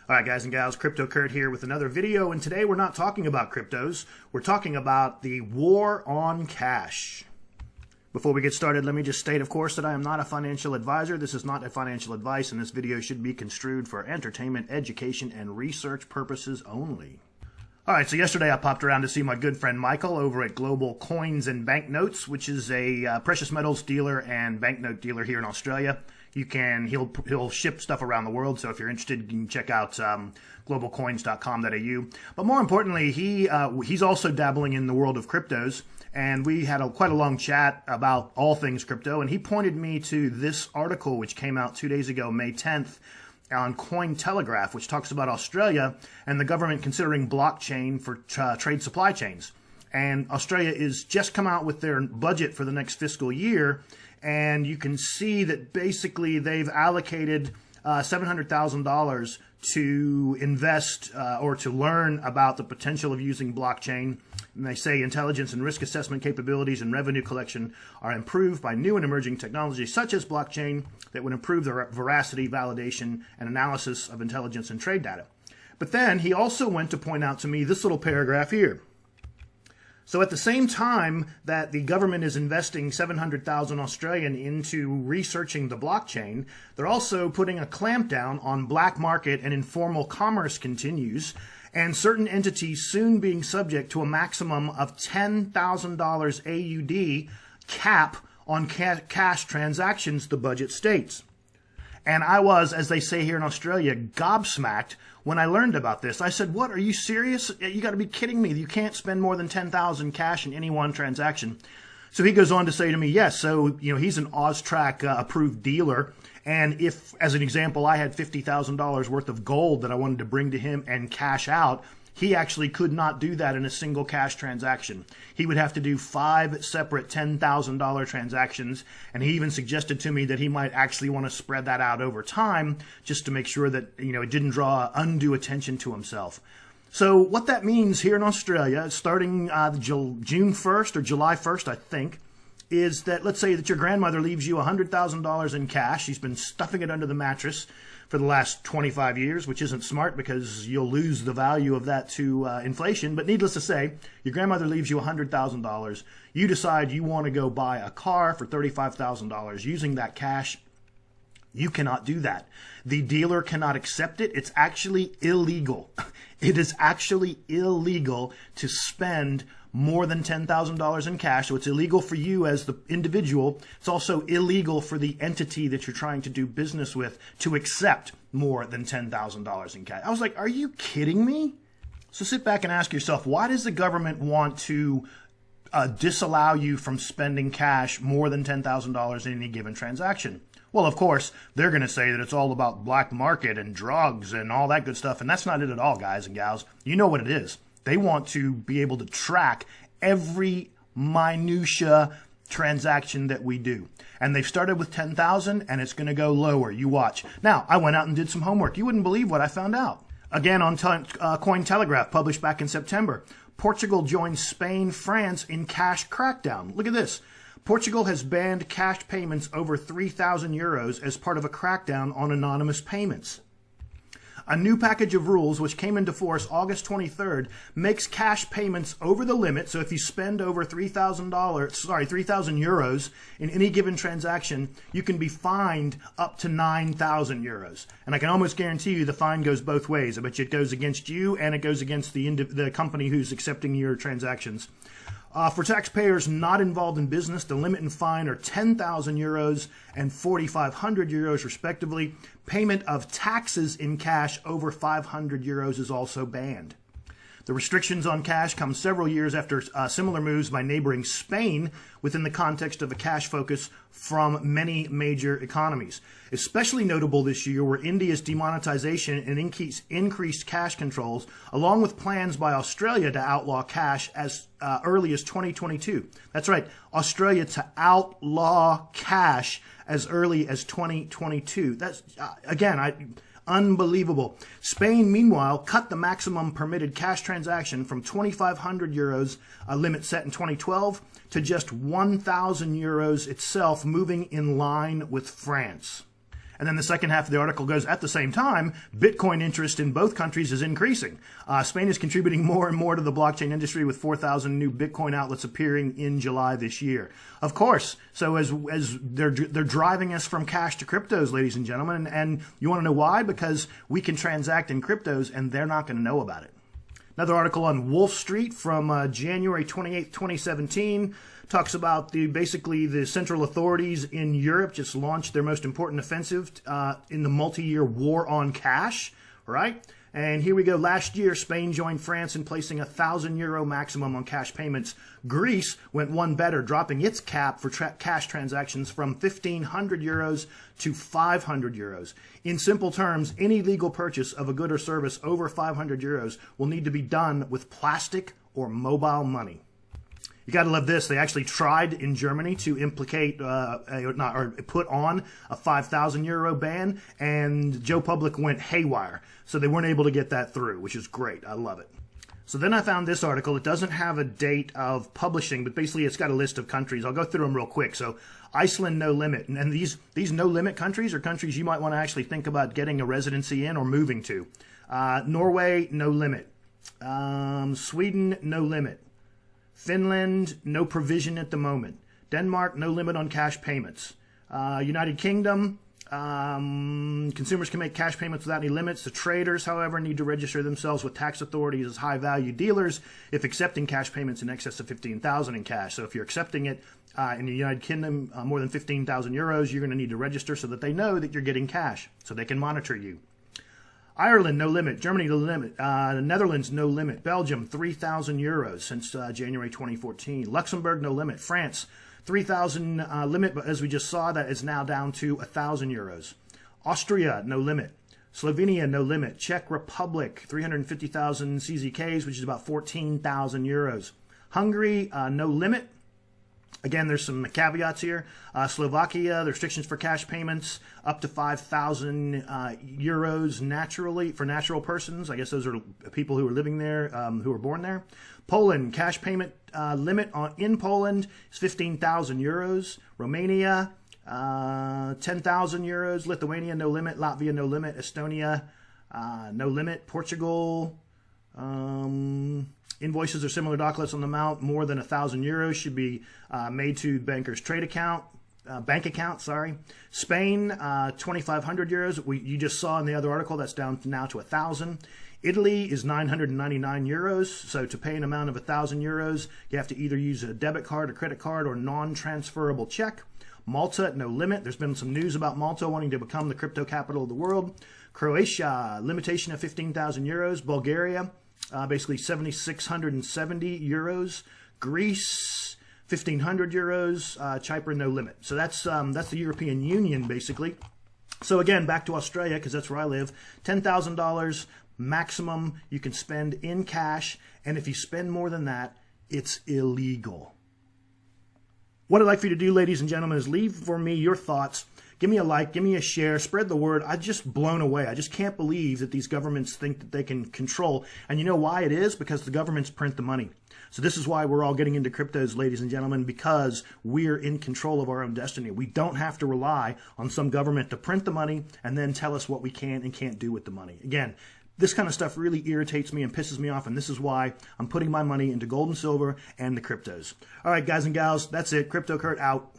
All right, guys and gals, Crypto Kurt here with another video, and today we're not talking about cryptos. We're talking about the war on cash. Before we get started, let me just state, of course, that I am not a financial advisor. This is not a financial advice, and this video should be construed for entertainment, education, and research purposes only. All right, so yesterday I popped around to see my good friend Michael over at Global Coins and Banknotes, which is a precious metals dealer and banknote dealer here in Australia. He'll ship stuff around the world, so if you're interested, you can check out globalcoins.com.au. But more importantly, he's also dabbling in the world of cryptos, and we had quite a long chat about all things crypto, and he pointed me to this article which came out 2 days ago, May 10th, on Cointelegraph, which talks about Australia and the government considering blockchain for trade supply chains. And Australia is just come out with their budget for the next fiscal year, and you can see that basically they've allocated $700,000 to invest or to learn about the potential of using blockchain. And they say intelligence and risk assessment capabilities and revenue collection are improved by new and emerging technologies such as blockchain that would improve the veracity, validation, and analysis of intelligence and trade data. But then he also went to point out to me this little paragraph here. So at the same time that the government is investing 700,000 Australian into researching the blockchain, they're also putting a clampdown on black market and informal commerce continues, and certain entities soon being subject to a maximum of $10,000 AUD cap on cash transactions, the budget states. And I was, as they say here in Australia, gobsmacked when I learned about this. I said, what, are you serious? You got to be kidding me. You can't spend more than 10,000 cash in any one transaction. So he goes on to say to me, yes, so, he's an AUSTRAC approved dealer. And if, as an example, I had $50,000 worth of gold that I wanted to bring to him and cash out, he actually could not do that in a single cash transaction. He would have to do 5 separate $10,000 transactions, and he even suggested to me that he might actually want to spread that out over time just to make sure that, it didn't draw undue attention to himself. So what that means here in Australia, starting June 1st or July 1st, I think, is that let's say that your grandmother leaves you $100,000 in cash. She's been stuffing it under the mattress for the last 25 years, which isn't smart because you'll lose the value of that to inflation. But needless to say, your grandmother leaves you $100,000. You decide you want to go buy a car for $35,000 using that cash. You cannot do that. The dealer cannot accept it. It's actually illegal. It is actually illegal to spend more than $10,000 in cash. So it's illegal for you as the individual. It's also illegal for the entity that you're trying to do business with to accept more than $10,000 in cash. I was like, are you kidding me? So sit back and ask yourself, why does the government want to disallow you from spending cash more than $10,000 in any given transaction? Well, of course, they're going to say that it's all about black market and drugs and all that good stuff. And that's not it at all, guys and gals. You know what it is. They want to be able to track every minutia transaction that we do. And they've started with 10,000 and it's going to go lower. You watch. Now, I went out and did some homework. You wouldn't believe what I found out. Again, on Cointelegraph, published back in September, Portugal joins Spain, France in cash crackdown. Look at this. Portugal has banned cash payments over 3,000 euros as part of a crackdown on anonymous payments. A new package of rules, which came into force August 23rd, makes cash payments over the limit. So if you spend over €3,000 in any given transaction, you can be fined up to 9,000 euros. And I can almost guarantee you the fine goes both ways. I bet you it goes against you and it goes against the company who's accepting your transactions. For taxpayers not involved in business, the limit and fine are 10,000 euros and 4,500 euros respectively. Payment of taxes in cash over 500 euros is also banned. The restrictions on cash come several years after similar moves by neighboring Spain within the context of a cash focus from many major economies. Especially notable this year were India's demonetization and increased cash controls, along with plans by Australia to outlaw cash as early as 2022. That's right, Australia to outlaw cash as early as 2022. That's, unbelievable. Spain, meanwhile, cut the maximum permitted cash transaction from 2,500 euros, a limit set in 2012, to just 1,000 euros itself, moving in line with France. And then the second half of the article goes, at the same time, Bitcoin interest in both countries is increasing. Spain is contributing more and more to the blockchain industry with 4,000 new Bitcoin outlets appearing in July this year. Of course, so as they're driving us from cash to cryptos, ladies and gentlemen, and you want to know why? Because we can transact in cryptos and they're not going to know about it. Another article on Wolf Street from January 28th, 2017 talks about basically the central authorities in Europe just launched their most important offensive in the multi-year war on cash, right? And here we go. Last year, Spain joined France in placing a €1,000 maximum on cash payments. Greece went one better, dropping its cap for cash transactions from €1,500 to €500. In simple terms, any legal purchase of a good or service over €500 will need to be done with plastic or mobile money. You got to love this. They actually tried in Germany to put on a €5,000 ban, and Joe Public went haywire. So they weren't able to get that through, which is great. I love it. So then I found this article. It doesn't have a date of publishing, but basically it's got a list of countries. I'll go through them real quick. So Iceland, no limit. And these no limit countries are countries you might want to actually think about getting a residency in or moving to. Norway, no limit. Sweden, no limit. Finland, no provision at the moment. Denmark, no limit on cash payments. United Kingdom, consumers can make cash payments without any limits. The traders, however, need to register themselves with tax authorities as high-value dealers if accepting cash payments in excess of $15,000 in cash. So if you're accepting it in the United Kingdom, more than €15,000, you're going to need to register so that they know that you're getting cash, so they can monitor you. Ireland, no limit. Germany, no limit. Netherlands, no limit. Belgium, €3,000 since January 2014. Luxembourg, no limit. France, 3,000 limit, but as we just saw, that is now down to €1,000. Austria, no limit. Slovenia, no limit. Czech Republic, 350,000 CZKs, which is about €14,000. Hungary, no limit. Again, there's some caveats here. Slovakia, the restrictions for cash payments up to €5,000 naturally for natural persons. I guess those are people who are living there, who were born there. Poland, cash payment limit in Poland is €15,000. Romania, €10,000. Lithuania, no limit. Latvia, no limit. Estonia, no limit. Portugal, invoices or similar documents on the amount more than €1,000 should be made to banker's bank account. Spain, €2,500. You just saw in the other article that's down now to €1,000. Italy is €999. So to pay an amount of €1,000, you have to either use a debit card, a credit card, or non-transferable check. Malta, no limit. There's been some news about Malta wanting to become the crypto capital of the world. Croatia, limitation of €15,000. Bulgaria, basically €7,670. Greece, €1,500. Chypre, no limit. So that's the European Union, basically. So again, back to Australia, because that's where I live. $10,000 maximum you can spend in cash, and if you spend more than that, it's illegal. What I'd like for you to do, ladies and gentlemen, is leave for me your thoughts. Give me a like, give me a share, spread the word. I'm just blown away. I just can't believe that these governments think that they can control. And you know why it is? Because the governments print the money. So this is why we're all getting into cryptos, ladies and gentlemen, because we're in control of our own destiny. We don't have to rely on some government to print the money and then tell us what we can and can't do with the money. Again, this kind of stuff really irritates me and pisses me off, and this is why I'm putting my money into gold and silver and the cryptos. All right, guys and gals, that's it. Crypto Kurt out.